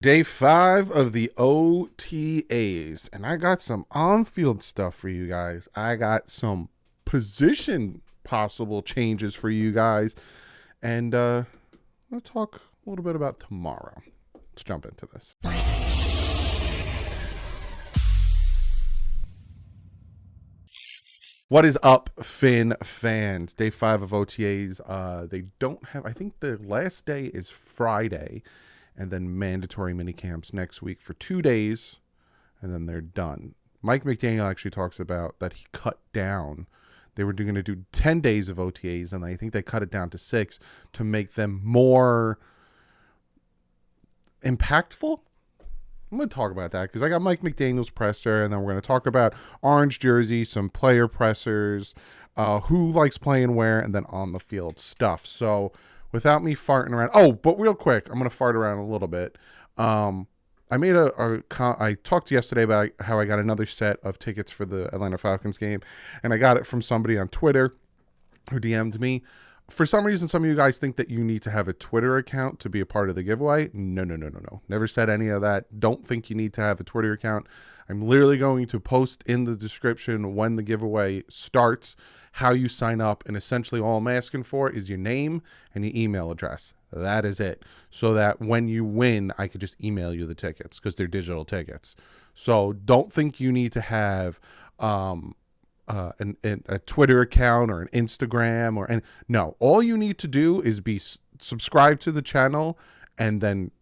Day 5 of the OTAs, and I got some on-field stuff for you guys. I got some position possible changes for you guys, and we'll talk a little bit about tomorrow. Let's jump into this. What is up, Finn fans? Day 5 of OTAs. They don't have, I think the last day is Friday, and then mandatory mini camps next week for 2 days, and then they're done. Mike McDaniel actually talks about that he cut down. They were going to do 10 days of OTAs, and I think they cut it down to 6 to make them more impactful. I'm going to talk about that because I got Mike McDaniel's presser, and then we're going to talk about orange jersey, some player pressers, who likes playing where, and then on the field stuff. So without me farting around. Oh, but real quick, I'm going to fart around a little bit. I made I talked yesterday about how I got another set of tickets for the Atlanta Falcons game, and I got it from somebody on Twitter who DM'd me. For some reason, some of you guys think that you need to have a Twitter account to be a part of the giveaway. No. Never said any of that. Don't think you need to have a Twitter account. I'm literally going to post in the description when the giveaway starts, how you sign up, and essentially all I'm asking for is your name and your email address. That is it. So that when you win, I could just email you the tickets because they're digital tickets. So don't think you need to have a Twitter account or an Instagram no. All you need to do is be subscribed to the channel and then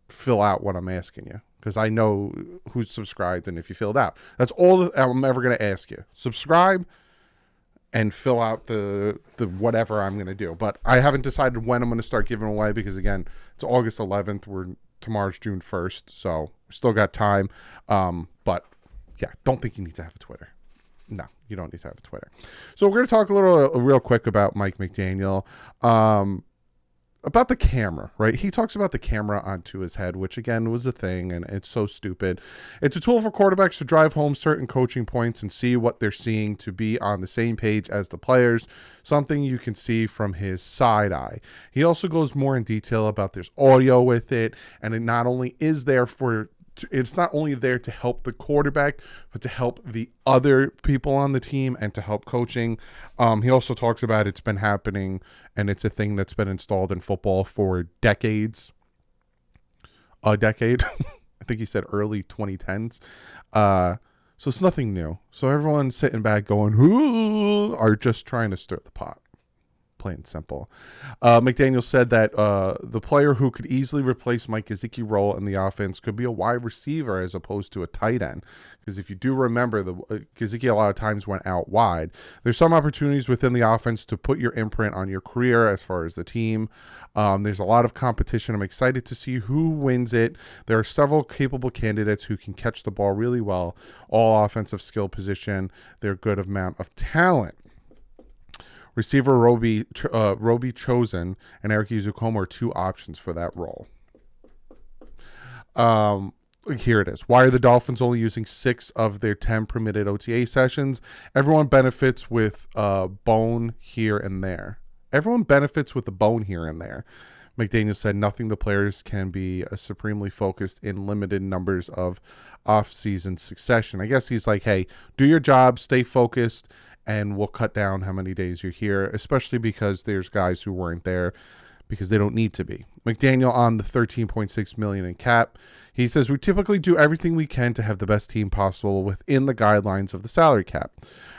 fill out what I'm asking you, because I know who's subscribed and if you filled out. That's all that I'm ever going to ask you. Subscribe and fill out the whatever I'm going to do. But I haven't decided when I'm going to start giving away because, again, it's August 11th. Tomorrow's June 1st, so we still got time. But, yeah, don't think you need to have a Twitter. No, you don't need to have a Twitter. So we're going to talk real quick about Mike McDaniel. About the camera, right? He talks about the camera onto his head, which again was a thing, and it's so stupid. It's a tool for quarterbacks to drive home certain coaching points and see what they're seeing to be on the same page as the players, something you can see from his side eye. He also goes more in detail about there's audio with it, and it not only is there it's not only there to help the quarterback, but to help the other people on the team and to help coaching. He also talks about it's been happening and it's a thing that's been installed in football for decades. A decade. I think he said early 2010s. So it's nothing new. So everyone sitting back going, "Ooh," are just trying to stir the pot. Plain simple. McDaniel said that the player who could easily replace Mike Gesicki's role in the offense could be a wide receiver as opposed to a tight end. Because if you do remember, Gesicki a lot of times went out wide. There's some opportunities within the offense to put your imprint on your career as far as the team. There's a lot of competition. I'm excited to see who wins it. There are several capable candidates who can catch the ball really well. All offensive skill position. They're a good amount of talent. Receiver Roby Chosen and Eric Izukomo are two options for that role. Here it is. Why are the Dolphins only using 6 of their 10 permitted OTA sessions? Everyone benefits with a bone here and there. Everyone benefits with a bone here and there. McDaniel said nothing the players can be supremely focused in limited numbers of off-season succession. I guess he's like, hey, do your job, stay focused, and we'll cut down how many days you're here, especially because there's guys who weren't there because they don't need to be. McDaniel on the $13.6 million in cap. He says, we typically do everything we can to have the best team possible within the guidelines of the salary cap.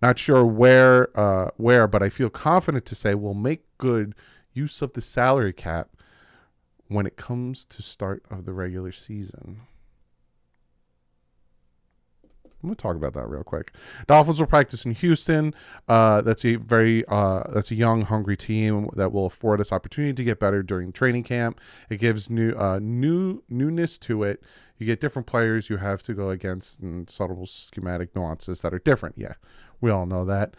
Not sure where, but I feel confident to say we'll make good use of the salary cap when it comes to start of the regular season. I'm going to talk about that real quick. Dolphins will practice in Houston. That's a young, hungry team that will afford us opportunity to get better during training camp. It gives newness to it. You get different players you have to go against and subtle schematic nuances that are different. Yeah, we all know that.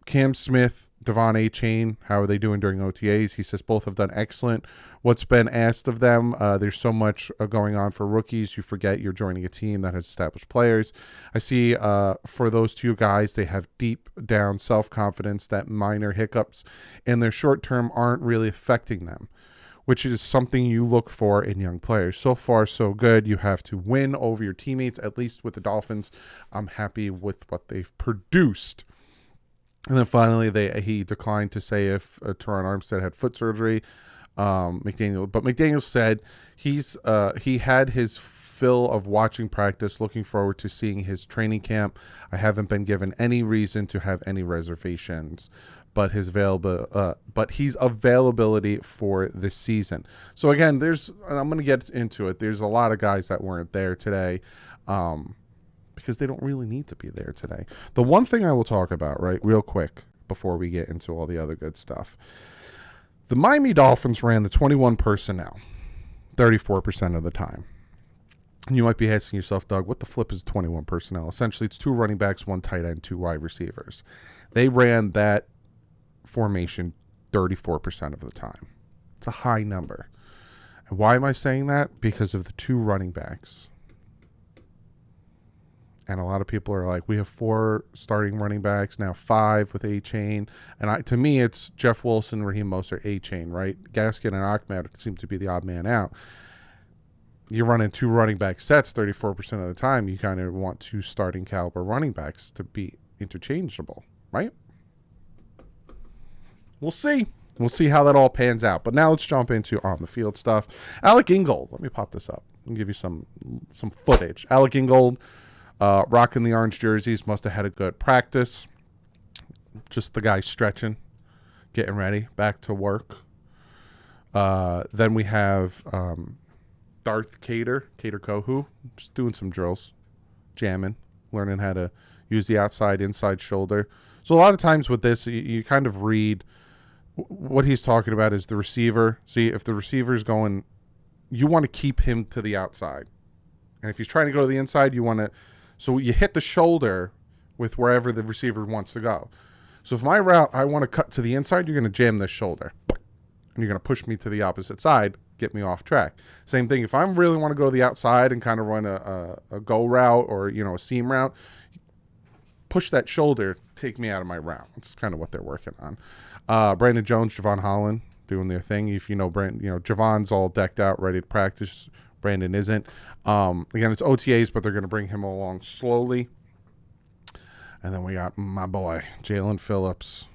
Cam Smith, Devon A-Chain, how are they doing during OTAs? He says both have done excellent. What's been asked of them? There's so much going on for rookies. You forget you're joining a team that has established players. I see for those two guys, they have deep down self-confidence that minor hiccups in their short term aren't really affecting them. which is something you look for in young players. So far, so good. You have to win over your teammates, at least with the Dolphins. I'm happy with what they've produced. And then finally, he declined to say if Teron Armstead had foot surgery. McDaniel said he had his fill of watching practice, looking forward to seeing his training camp. I haven't been given any reason to have any reservations, but his availability for this season. So again, and I'm going to get into it. There's a lot of guys that weren't there today, because they don't really need to be there today. The one thing I will talk about, right, real quick before we get into all the other good stuff. The Miami Dolphins ran the 21 personnel 34% of the time. And you might be asking yourself, Doug, what the flip is 21 personnel? Essentially, it's 2 running backs, 1 tight end, 2 wide receivers. They ran that formation 34% of the time. It's a high number. And why am I saying that? Because of the 2 running backs. And a lot of people are like, we have 4 starting running backs, now 5 with A-Chain. And to me, it's Jeff Wilson, Raheem Mostert, A-Chain, right? Gaskin and Ahmed seem to be the odd man out. You're running 2 running back sets 34% of the time. You kind of want 2 starting caliber running backs to be interchangeable, right? We'll see. We'll see how that all pans out. But now let's jump into on-the-field stuff. Alec Ingold. Let me pop this up and give you some footage. Alec Ingold, rocking the orange jerseys, must have had a good practice. Just the guy stretching, getting ready, back to work. Then we have Darth Cater Kohu, just doing some drills, jamming, learning how to use the outside, inside shoulder. So a lot of times with this, you kind of read what he's talking about is the receiver. See, if the receiver's going, you want to keep him to the outside. And if he's trying to go to the inside, you want to, so you hit the shoulder with wherever the receiver wants to go. So if my route, I want to cut to the inside, you're going to jam this shoulder. And you're going to push me to the opposite side, get me off track. Same thing, if I really want to go to the outside and kind of run a go route or, a seam route, push that shoulder, take me out of my route. That's kind of what they're working on. Brandon Jones, Javon Holland doing their thing. If you know Brandon, Javon's all decked out, ready to practice. Brandon isn't. Again, it's OTAs, but they're going to bring him along slowly. And then we got my boy, Jalen Phillips.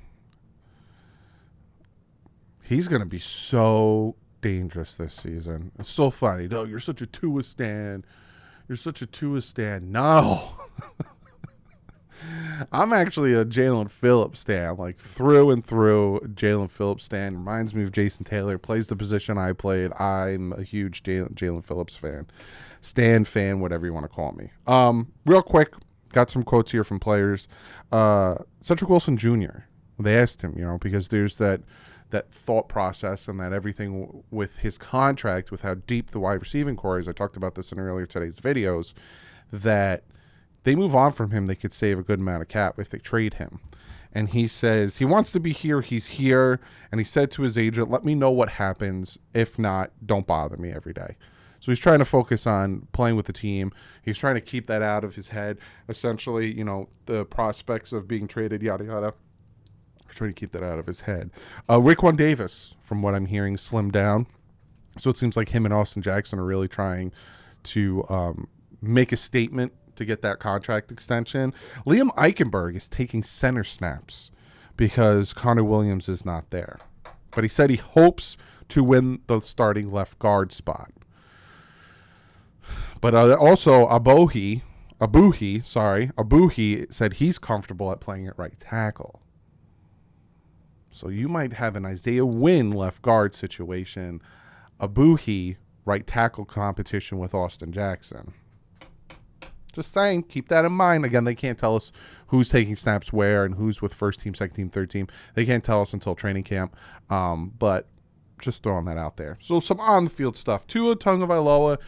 He's going to be so dangerous this season. It's so funny. Doug, you're such a Tua stan. You're such a Tua stan. No. I'm actually a Jalen Phillips stan, like through and through. Jalen Phillips stan reminds me of Jason Taylor. Plays the position I played. I'm a huge Jalen Phillips fan, stan fan, whatever you want to call me. Real quick, got some quotes here from players. Cedric Wilson Jr. They asked him, because there's that thought process and that everything with his contract, with how deep the wide receiving core is. I talked about this in earlier today's videos, that they move on from him, they could save a good amount of cap if they trade him. And he says he wants to be here. He's here. And he said to his agent, let me know what happens. If not, don't bother me every day. So he's trying to focus on playing with the team. He's trying to keep that out of his head. Essentially, the prospects of being traded, yada, yada. He's trying to keep that out of his head. Raekwon Davis, from what I'm hearing, slimmed down. So it seems like him and Austin Jackson are really trying to make a statement to get that contract extension. Liam Eichenberg is taking center snaps because Connor Williams is not there. But he said he hopes to win the starting left guard spot. But also Abuhi said he's comfortable at playing at right tackle. So you might have an Isaiah Wynn left guard situation, Abuhi right tackle competition with Austin Jackson. Just saying, keep that in mind. Again, they can't tell us who's taking snaps where and who's with first team, second team, third team. They can't tell us until training camp. But just throwing that out there. So some on-the-field stuff. Tua Tagovailoa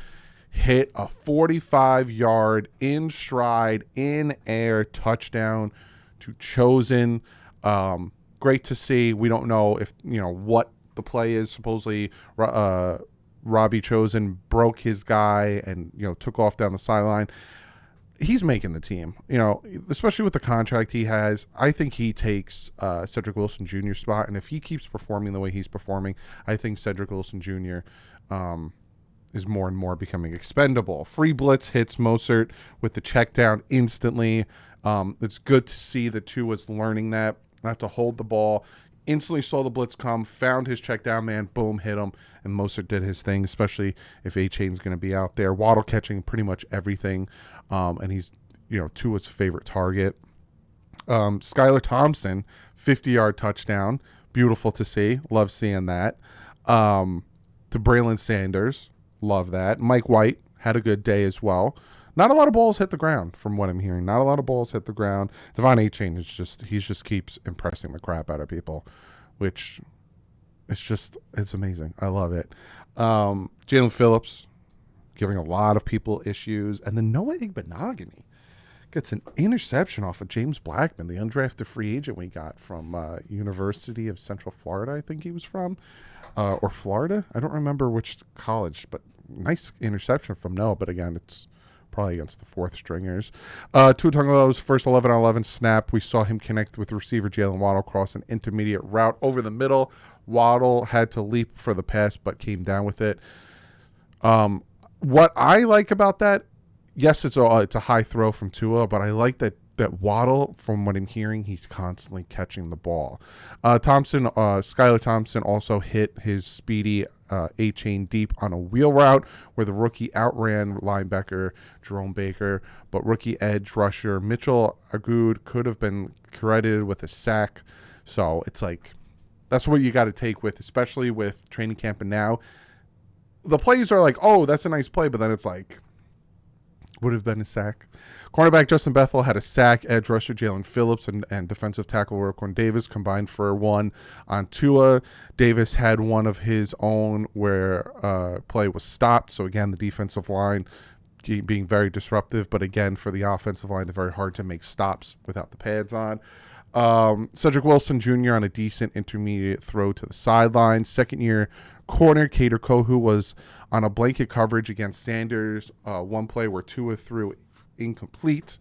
hit a 45-yard in stride, in air touchdown to Chosen. Great to see. We don't know if what the play is. Supposedly, Robbie Chosen broke his guy and took off down the sideline. he's making the team, especially with the contract he has. I think he takes Cedric Wilson Jr.'s spot, and if he keeps performing the way he's performing, I think Cedric Wilson Jr. Is more and more becoming expendable. Free blitz hits Mostert with the check down instantly. It's good to see that Tua's learning that, not to hold the ball. Instantly saw the blitz come, found his check down man, boom, hit him, and Mostert did his thing, especially if A-Chain's going to be out there. Waddle catching pretty much everything, and he's, Tua's favorite target. Skylar Thompson, 50-yard touchdown. Beautiful to see. Love seeing that. To Braylon Sanders. Love that. Mike White had a good day as well. Not a lot of balls hit the ground from what I'm hearing. Not a lot of balls hit the ground. Devon A-Chain is just keeps impressing the crap out of people, which it's amazing. I love it. Jalen Phillips giving a lot of people issues. And then Noah Igbenogany gets an interception off of James Blackman, the undrafted free agent we got from University of Central Florida, I think he was from, or Florida. I don't remember which college, but nice interception from Noah. But again, it's probably against the fourth stringers. Tua Tagovailoa's first 11-on-11 snap, we saw him connect with receiver Jalen Waddle across an intermediate route over the middle. Waddle had to leap for the pass, but came down with it. What I like about that, yes, it's a high throw from Tua, but I like that Waddle, from what I'm hearing, he's constantly catching the ball. Skylar Thompson also hit his speedy A-Chain deep on a wheel route where the rookie outran linebacker Jerome Baker, but rookie edge rusher Mitchell Agood could have been credited with a sack. So it's like, that's what you got to take with, especially with training camp. And now the plays are like, oh, that's a nice play, but then it's like, would have been a sack. Cornerback Justin Bethel had a sack. Edge rusher Jalen Phillips and defensive tackle Raekwon Davis combined for one on Tua. Davis had one of his own where play was stopped. So again, the defensive line being very disruptive, but again, for the offensive line, it's very hard to make stops without the pads on. Cedric Wilson Jr. on a decent intermediate throw to the sideline. Second-year corner Kader Kohu was on a blanket coverage against Sanders. One play where Tua threw incomplete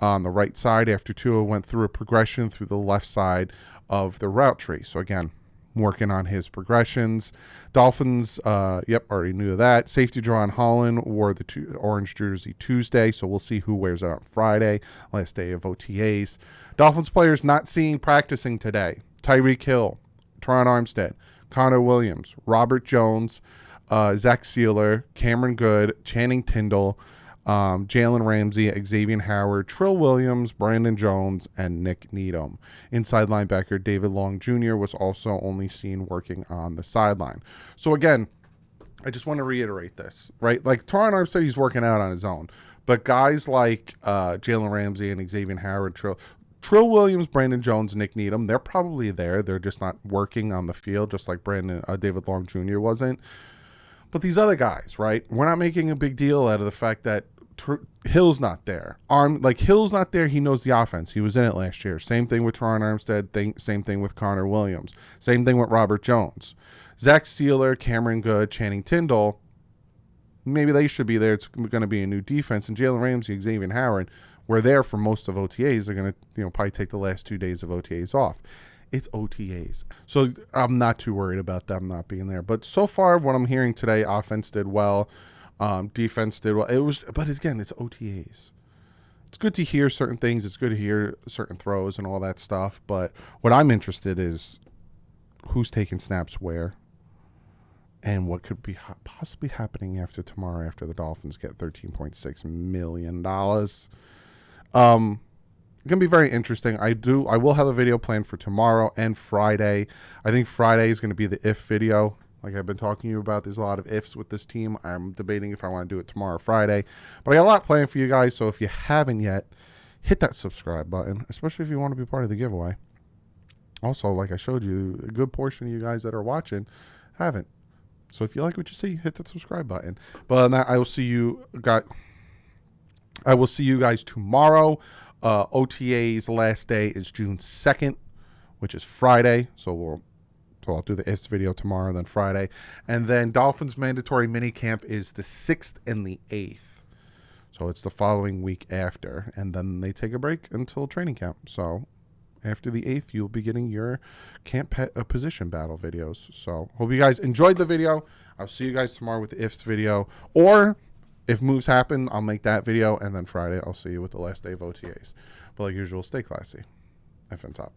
on the right side after Tua went through a progression through the left side of the route tree. So again, working on his progressions. Dolphins, already knew that. Safety Jaron Holland wore the orange jersey Tuesday, so we'll see who wears it on Friday, last day of OTAs. Dolphins players not seen practicing today. Tyreek Hill, Teron Armstead, Connor Williams, Robert Jones, Zach Sealer, Cameron Good, Channing Tindall, Jalen Ramsey, Xavier Howard, Trill Williams, Brandon Jones, and Nick Needham. Inside linebacker David Long Jr. was also only seen working on the sideline. So again, I just want to reiterate this, right? Like Teron Armstead, he's working out on his own. But guys like Jalen Ramsey and Xavier Howard, Trill Williams, Brandon Jones, Nick Needham, they're probably there. They're just not working on the field, just like David Long Jr. wasn't. But these other guys, right? We're not making a big deal out of the fact that Hill's not there. Hill's not there. He knows the offense. He was in it last year. Same thing with Teron Armstead. Same thing with Connor Williams. Same thing with Robert Jones. Zach Sealer, Cameron Good, Channing Tindall, maybe they should be there. It's going to be a new defense. And Jalen Ramsey, Xavier Howard, we're there for most of OTAs. They're going to probably take the last 2 days of OTAs off. It's OTAs. So I'm not too worried about them not being there. But so far, what I'm hearing today, offense did well. Defense did well. But again, it's OTAs. It's good to hear certain things. It's good to hear certain throws and all that stuff. But what I'm interested is who's taking snaps where and what could be possibly happening after tomorrow after the Dolphins get $13.6 million. Going to be very interesting. I will have a video planned for tomorrow and Friday. I think Friday is going to be the if video. Like I've been talking to you about, there's a lot of ifs with this team. I'm debating if I want to do it tomorrow or Friday. But I got a lot planned for you guys, so if you haven't yet, hit that subscribe button, especially if you want to be part of the giveaway. Also, like I showed you, a good portion of you guys that are watching haven't. So if you like what you see, hit that subscribe button. But on that, I will see you guys tomorrow. OTA's last day is June 2nd, which is Friday. So I'll do the ifs video tomorrow, then Friday. And then Dolphins mandatory minicamp is the 6th and the 8th. So it's the following week after, and then they take a break until training camp. So after the 8th, you'll be getting your camp position battle videos. So hope you guys enjoyed the video. I'll see you guys tomorrow with the ifs video, or if moves happen, I'll make that video, and then Friday I'll see you with the last day of OTAs. But like usual, stay classy. FN top.